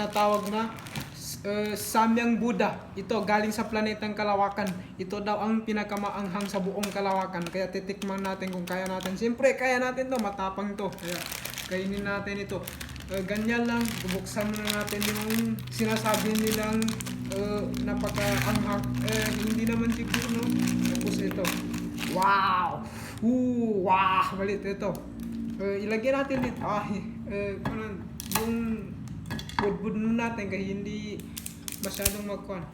tinatawag na Samyang Buddha. Ito galing sa planetang Kalawakan. Ito daw ang pinakamaanghang sa buong Kalawakan. Kaya titikman natin kung kaya natin. Siyempre kaya natin to, matapang to. Kaya kainin natin ito. Ganyan lang, bubuksan na natin yung sinasabi nilang napaka-anghang. Hindi naman siguro, no? Tapos ito. Wow! Wow! Malit ito. Ilagyan natin dito. Yung budbud natin kaya hindi masyadong magkuhan.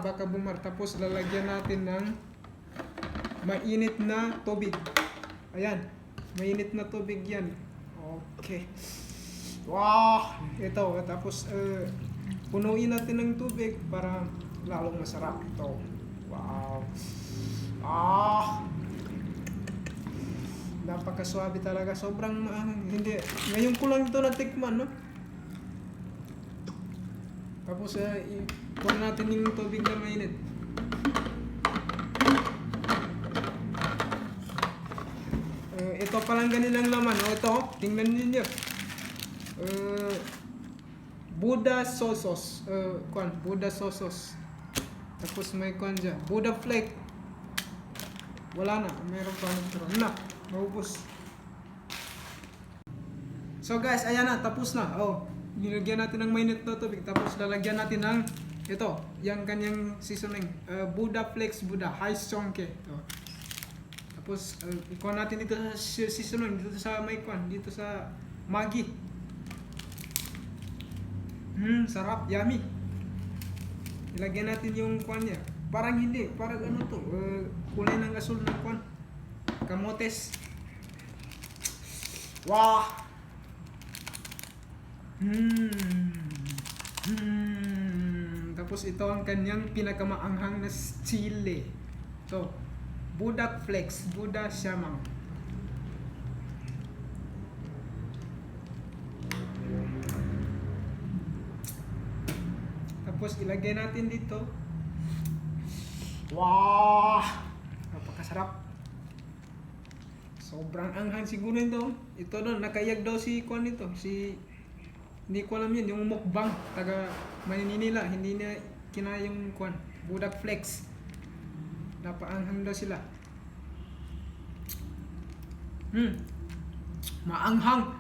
Baka bumara. Tapos lalagyan natin ng mainit na tubig. Ayan. Mainit na tubig yan. Okay. Wow! Ito. Tapos punuin natin ng tubig para lalong masarap ito. Wow! Napakaswabe talaga. Sobrang hindi. Ngayon ko lang ito natikman, no? Tapos ikuha natin yung tubig na mainit. Ito palang ganilang laman, no? Ito, tingnan niyo. Buddha sauce. Buddha sauce. Tapos may dyan. Buddha flake. Wala na. Meron pa nagturo. Maubos. So guys, ayan na. Tapos na. Nilagyan natin ng mainit na tubig. Tapos lalagyan natin ng ito. Yung kanyang seasoning. Buddha flakes. Buddha. High chonke. Tapos ikuha natin dito sa seasoning. Dito sa dito sa Maggi. Sarap. Yummy. Ilagyan natin yung niya. Parang hindi. Parang ano to. Kulay ng asul ng kamotes. Wow! Tapos ito ang kanyang pinakamaanghang na chili. So, Buddha Flakes. Buddha Shamang. Tapos ilagay natin dito. Wow! Napakasarap. Sobrang anghang siguro ito. Ito doon, nakayag daw si Kwan nito. Hindi ko alam yun, yung mukbang. Taga Maninila, hindi na kinaya yung Kwan. Buddha Flakes. Napaanghang daw sila. Maanghang.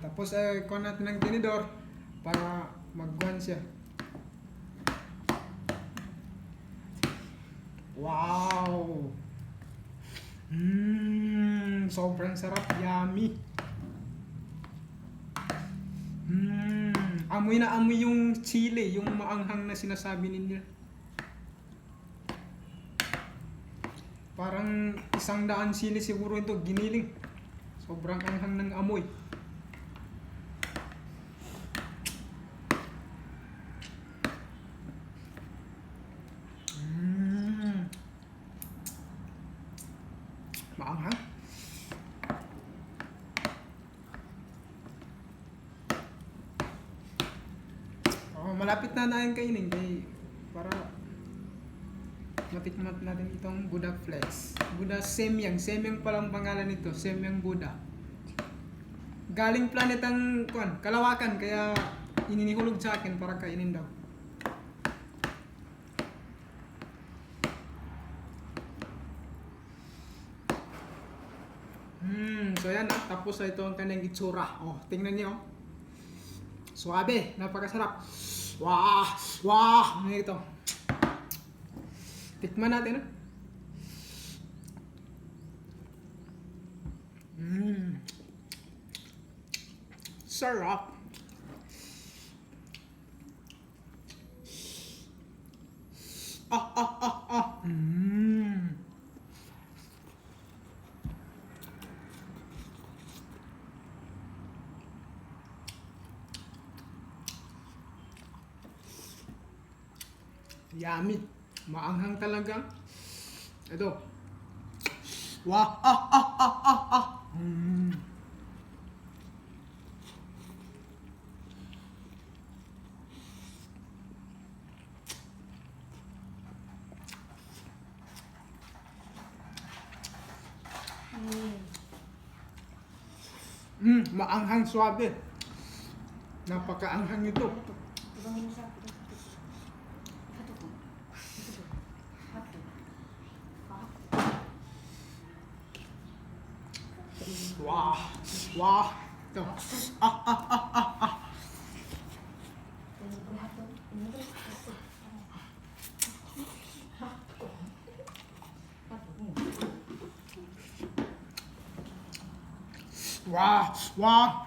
Tapos kuha natin ng tinidor para magkuhan siya. Wow! Sobrang sarap. Yummy. Amoy na amoy yung chili, yung maanghang na sinasabi ninyo. Parang 100 sili siguro ito, giniling. Sobrang anghang ng amoy. Maanghang. Malapit na tayong kainin para matikman natin itong Buddha Flakes. Buddha Semyang. Semyang palang pangalan nito. Semyang Buddha. Galing planetang Kalawakan, kaya ininihulog sa akin para kainin daw. So yan tapos ito ang kanyang itsura. Tingnan niyo. Suabe, napakasarap. Wow, ano ito? Tikman natin. Sarap. Yummy. Maanghang talaga. Ito. Wow. Maanghang swabe. Napakaanghang ito. Tubangin mo siya. Ito po. Wah. Wah. Ito. Wah. Wah.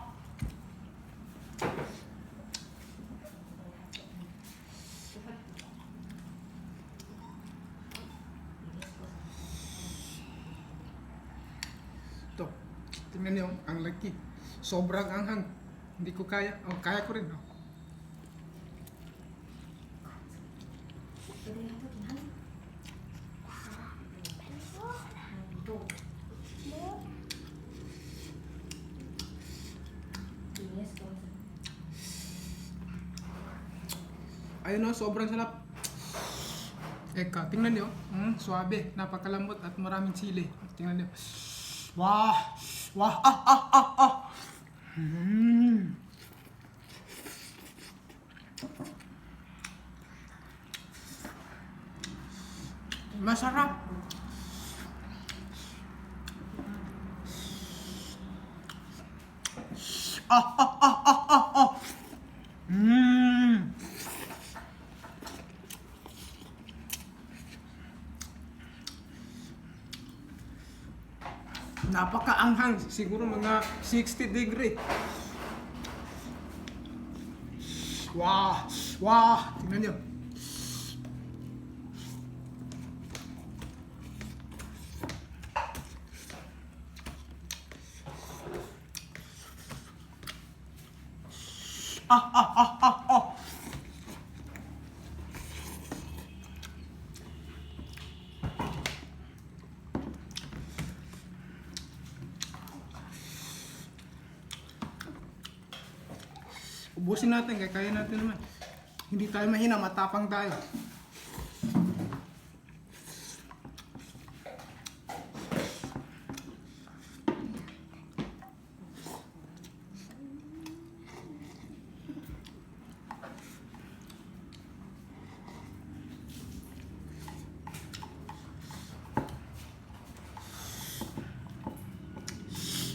Ito. Tingnan niyo, ang laki. Sobrang anghang. Hindi ko kaya. Oh, kaya ko rin. Oh. Ayun o, sobrang sarap. Eka, tingnan niyo. Suabe, napakalambot at maraming sili. Tingnan niyo. Wah! Wah! Masarap. Napakaanghang, siguro mga 60 degree. Wah! Wah! Tingnan niyo. Ubusin natin, kaya natin naman. Hindi tayo mahina, matapang tayo.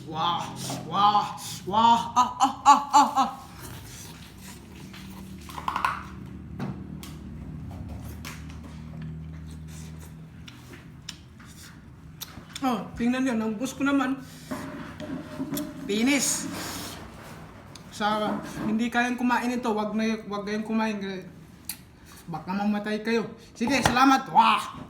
Wah! Wah! Wah! Oh, tingnan niyo, naubos ko naman. Finish. Sa hindi kayang kumain ito, wag kayong kumain. Baka mamatay kayo. Sige, salamat. Wah!